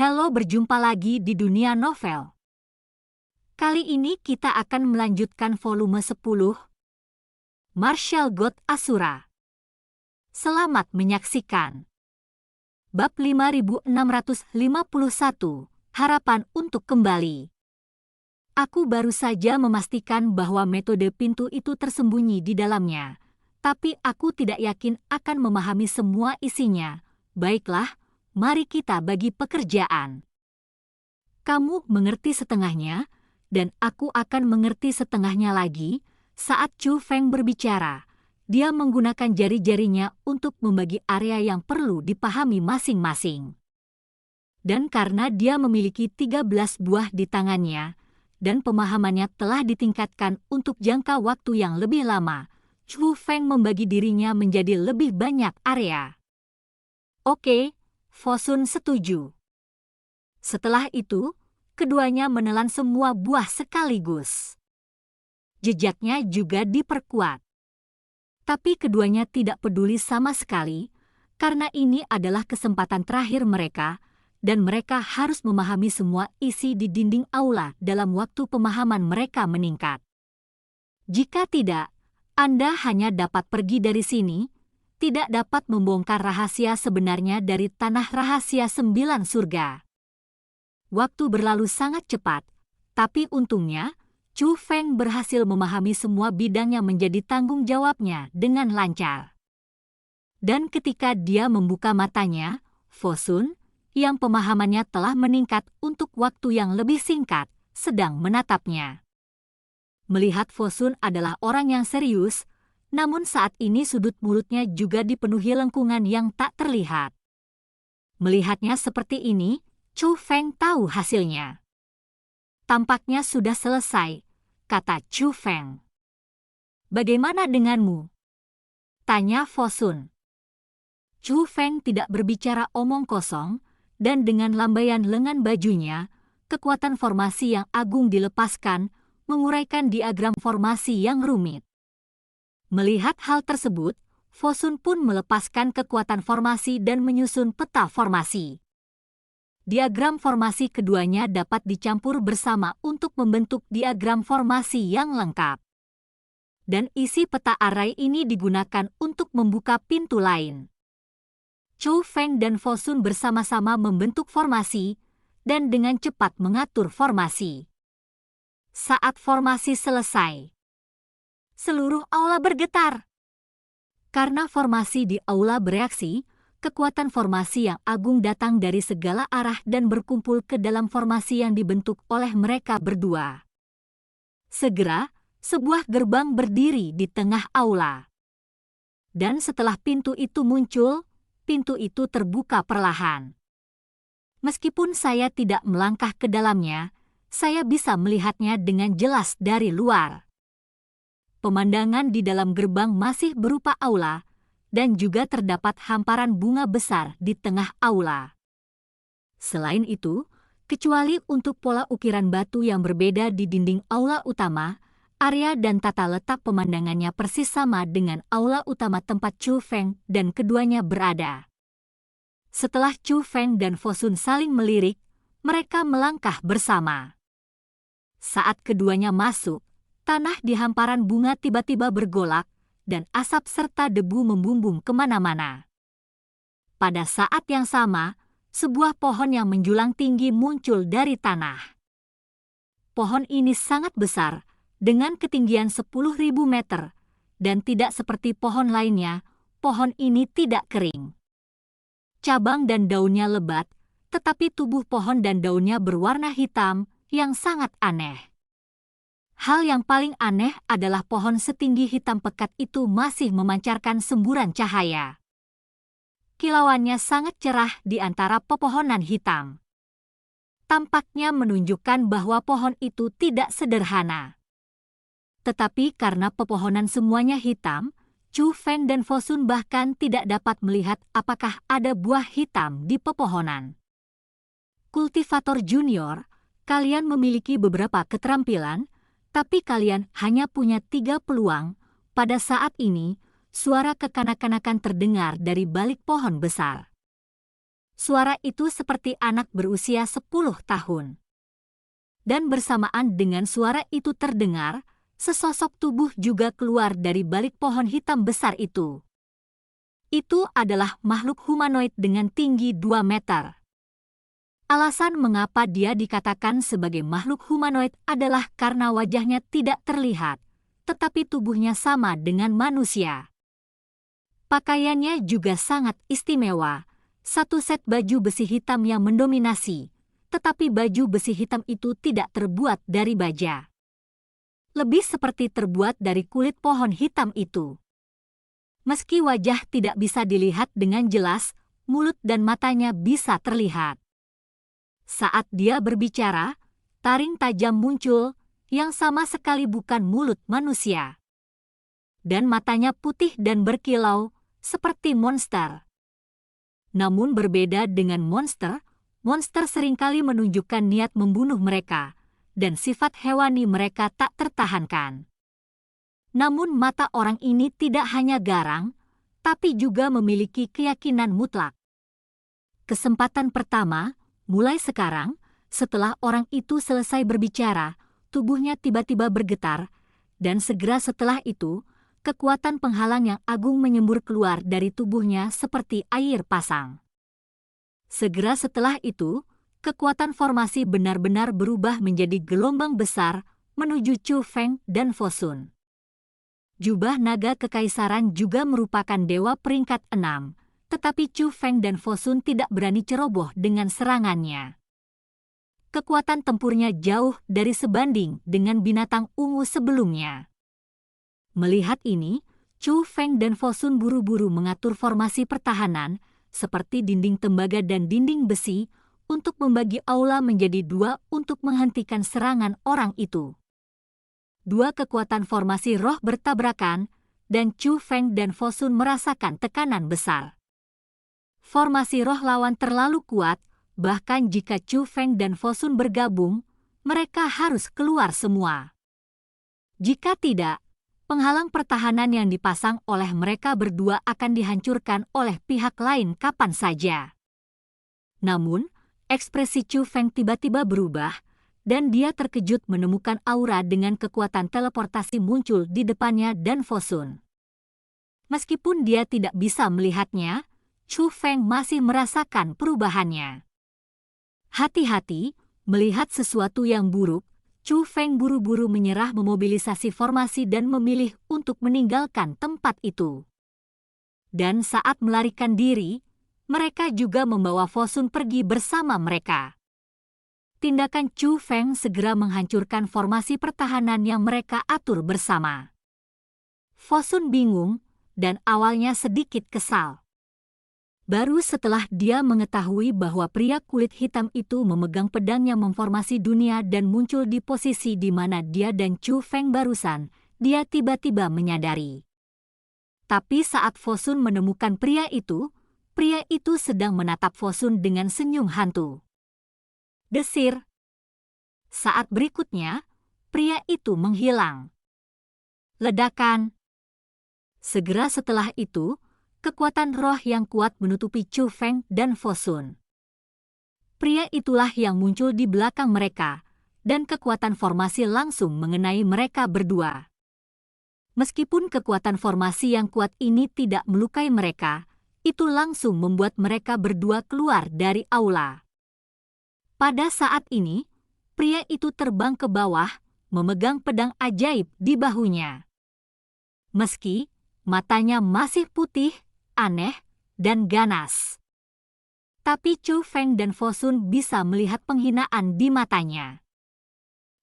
Halo, berjumpa lagi di dunia novel. Kali ini kita akan melanjutkan volume 10, Martial God Asura. Selamat menyaksikan. Bab 5651, Harapan untuk Kembali. Aku baru saja memastikan bahwa metode pintu itu tersembunyi di dalamnya, tapi aku tidak yakin akan memahami semua isinya. Baiklah, mari kita bagi pekerjaan. Kamu mengerti setengahnya, dan aku akan mengerti setengahnya lagi. Saat Chu Feng berbicara, dia menggunakan jari-jarinya untuk membagi area yang perlu dipahami masing-masing. Dan karena dia memiliki 13 buah di tangannya, dan pemahamannya telah ditingkatkan untuk jangka waktu yang lebih lama, Chu Feng membagi dirinya menjadi lebih banyak area. Oke, Fosun setuju. Setelah itu, keduanya menelan semua buah sekaligus. Jejaknya juga diperkuat. Tapi keduanya tidak peduli sama sekali, karena ini adalah kesempatan terakhir mereka, dan mereka harus memahami semua isi di dinding aula dalam waktu pemahaman mereka meningkat. Jika tidak, Anda hanya dapat pergi dari sini, tidak dapat membongkar rahasia sebenarnya dari tanah rahasia 9 surga. Waktu berlalu sangat cepat, tapi untungnya, Chu Feng berhasil memahami semua bidang yang menjadi tanggung jawabnya dengan lancar. Dan ketika dia membuka matanya, Fosun, yang pemahamannya telah meningkat untuk waktu yang lebih singkat, sedang menatapnya. Melihat Fosun adalah orang yang serius, namun saat ini sudut mulutnya juga dipenuhi lengkungan yang tak terlihat. Melihatnya seperti ini, Chu Feng tahu hasilnya. Tampaknya sudah selesai, kata Chu Feng. Bagaimana denganmu? Tanya Fosun. Chu Feng tidak berbicara omong kosong, dan dengan lambaian lengan bajunya, kekuatan formasi yang agung dilepaskan, menguraikan diagram formasi yang rumit. Melihat hal tersebut, Fosun pun melepaskan kekuatan formasi dan menyusun peta formasi. Diagram formasi keduanya dapat dicampur bersama untuk membentuk diagram formasi yang lengkap. Dan isi peta array ini digunakan untuk membuka pintu lain. Chu Feng dan Fosun bersama-sama membentuk formasi, dan dengan cepat mengatur formasi. Saat formasi selesai, seluruh aula bergetar. Karena formasi di aula bereaksi, kekuatan formasi yang agung datang dari segala arah dan berkumpul ke dalam formasi yang dibentuk oleh mereka berdua. Segera, sebuah gerbang berdiri di tengah aula. Dan setelah pintu itu muncul, pintu itu terbuka perlahan. Meskipun saya tidak melangkah ke dalamnya, saya bisa melihatnya dengan jelas dari luar. Pemandangan di dalam gerbang masih berupa aula, dan juga terdapat hamparan bunga besar di tengah aula. Selain itu, kecuali untuk pola ukiran batu yang berbeda di dinding aula utama, area dan tata letak pemandangannya persis sama dengan aula utama tempat Chu Feng dan keduanya berada. Setelah Chu Feng dan Fosun saling melirik, mereka melangkah bersama. Saat keduanya masuk, tanah di hamparan bunga tiba-tiba bergolak, dan asap serta debu membumbung kemana-mana. Pada saat yang sama, sebuah pohon yang menjulang tinggi muncul dari tanah. Pohon ini sangat besar, dengan ketinggian 10.000 meter, dan tidak seperti pohon lainnya, pohon ini tidak kering. Cabang dan daunnya lebat, tetapi tubuh pohon dan daunnya berwarna hitam, yang sangat aneh. Hal yang paling aneh adalah pohon setinggi hitam pekat itu masih memancarkan semburan cahaya. Kilauannya sangat cerah di antara pepohonan hitam. Tampaknya menunjukkan bahwa pohon itu tidak sederhana. Tetapi karena pepohonan semuanya hitam, Chu Feng dan Fosun bahkan tidak dapat melihat apakah ada buah hitam di pepohonan. Kultivator junior, kalian memiliki beberapa keterampilan, tapi kalian hanya punya 3 peluang. Pada saat ini, suara kekanak-kanakan terdengar dari balik pohon besar. Suara itu seperti anak berusia 10 tahun. Dan bersamaan dengan suara itu terdengar, sesosok tubuh juga keluar dari balik pohon hitam besar itu. Itu adalah makhluk humanoid dengan tinggi 2 meter. Alasan mengapa dia dikatakan sebagai makhluk humanoid adalah karena wajahnya tidak terlihat, tetapi tubuhnya sama dengan manusia. Pakaiannya juga sangat istimewa, satu set baju besi hitam yang mendominasi, tetapi baju besi hitam itu tidak terbuat dari baja. Lebih seperti terbuat dari kulit pohon hitam itu. Meski wajah tidak bisa dilihat dengan jelas, mulut dan matanya bisa terlihat. Saat dia berbicara, taring tajam muncul yang sama sekali bukan mulut manusia. Dan matanya putih dan berkilau, seperti monster. Namun berbeda dengan monster, monster seringkali menunjukkan niat membunuh mereka, dan sifat hewani mereka tak tertahankan. Namun mata orang ini tidak hanya garang, tapi juga memiliki keyakinan mutlak. Kesempatan pertama, mulai sekarang, setelah orang itu selesai berbicara, tubuhnya tiba-tiba bergetar, dan segera setelah itu, kekuatan penghalang yang agung menyembur keluar dari tubuhnya seperti air pasang. Segera setelah itu, kekuatan formasi benar-benar berubah menjadi gelombang besar menuju Chu Feng dan Fosun. Jubah naga kekaisaran juga merupakan dewa peringkat 6, tetapi Chu Feng dan Fosun tidak berani ceroboh dengan serangannya. Kekuatan tempurnya jauh dari sebanding dengan binatang ungu sebelumnya. Melihat ini, Chu Feng dan Fosun buru-buru mengatur formasi pertahanan, seperti dinding tembaga dan dinding besi, untuk membagi aula menjadi 2 untuk menghentikan serangan orang itu. 2 kekuatan formasi roh bertabrakan, dan Chu Feng dan Fosun merasakan tekanan besar. Formasi roh lawan terlalu kuat, bahkan jika Chu Feng dan Fosun bergabung, mereka harus keluar semua. Jika tidak, penghalang pertahanan yang dipasang oleh mereka berdua akan dihancurkan oleh pihak lain kapan saja. Namun, ekspresi Chu Feng tiba-tiba berubah, dan dia terkejut menemukan aura dengan kekuatan teleportasi muncul di depannya dan Fosun. Meskipun dia tidak bisa melihatnya, Chu Feng masih merasakan perubahannya. Hati-hati, melihat sesuatu yang buruk, Chu Feng buru-buru menyerah memobilisasi formasi dan memilih untuk meninggalkan tempat itu. Dan saat melarikan diri, mereka juga membawa Fosun pergi bersama mereka. Tindakan Chu Feng segera menghancurkan formasi pertahanan yang mereka atur bersama. Fosun bingung dan awalnya sedikit kesal. Baru setelah dia mengetahui bahwa pria kulit hitam itu memegang pedang yang memformasi dunia dan muncul di posisi di mana dia dan Chu Feng barusan, dia tiba-tiba menyadari. Tapi saat Fosun menemukan pria itu sedang menatap Fosun dengan senyum hantu. Desir. Saat berikutnya, pria itu menghilang. Ledakan. Segera setelah itu, kekuatan roh yang kuat menutupi Chu Feng dan Fosun. Pria itulah yang muncul di belakang mereka, dan kekuatan formasi langsung mengenai mereka berdua. Meskipun kekuatan formasi yang kuat ini tidak melukai mereka, itu langsung membuat mereka berdua keluar dari aula. Pada saat ini, pria itu terbang ke bawah, memegang pedang ajaib di bahunya. Meski matanya masih putih, aneh, dan ganas. Tapi Chu Feng dan Fosun bisa melihat penghinaan di matanya.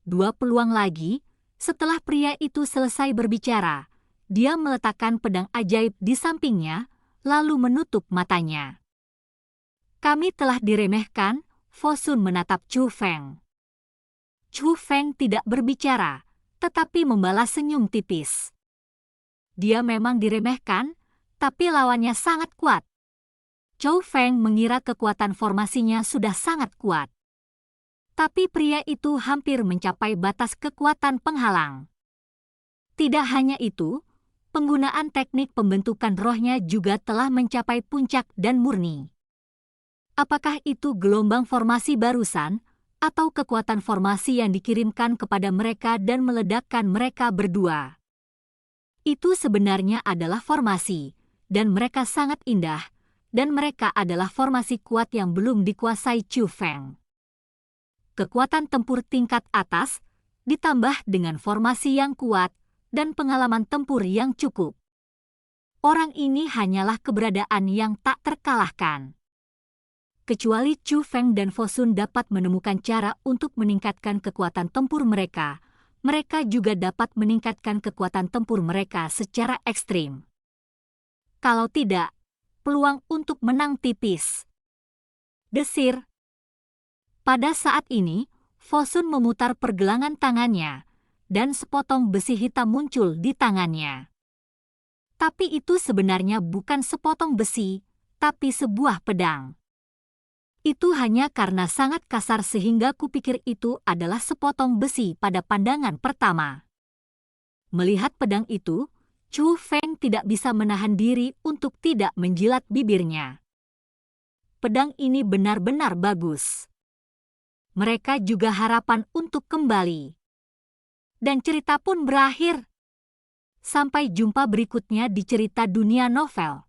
2 peluang lagi, setelah pria itu selesai berbicara, dia meletakkan pedang ajaib di sampingnya, lalu menutup matanya. Kami telah diremehkan, Fosun menatap Chu Feng. Chu Feng tidak berbicara, tetapi membalas senyum tipis. Dia memang diremehkan, tapi lawannya sangat kuat. Chu Feng mengira kekuatan formasinya sudah sangat kuat. Tapi pria itu hampir mencapai batas kekuatan penghalang. Tidak hanya itu, penggunaan teknik pembentukan rohnya juga telah mencapai puncak dan murni. Apakah itu gelombang formasi barusan, atau kekuatan formasi yang dikirimkan kepada mereka dan meledakkan mereka berdua? Itu sebenarnya adalah formasi, dan mereka sangat indah, dan mereka adalah formasi kuat yang belum dikuasai Chu Feng. Kekuatan tempur tingkat atas, ditambah dengan formasi yang kuat, dan pengalaman tempur yang cukup. Orang ini hanyalah keberadaan yang tak terkalahkan. Kecuali Chu Feng dan Fosun dapat menemukan cara untuk meningkatkan kekuatan tempur mereka, mereka juga dapat meningkatkan kekuatan tempur mereka secara ekstrim. Kalau tidak, peluang untuk menang tipis. Desir. Pada saat ini, Fosun memutar pergelangan tangannya, dan sepotong besi hitam muncul di tangannya. Tapi itu sebenarnya bukan sepotong besi, tapi sebuah pedang. Itu hanya karena sangat kasar sehingga kupikir itu adalah sepotong besi pada pandangan pertama. Melihat pedang itu, Chu Feng tidak bisa menahan diri untuk tidak menjilat bibirnya. Pedang ini benar-benar bagus. Mereka juga harapan untuk kembali. Dan cerita pun berakhir. Sampai jumpa berikutnya di cerita dunia novel.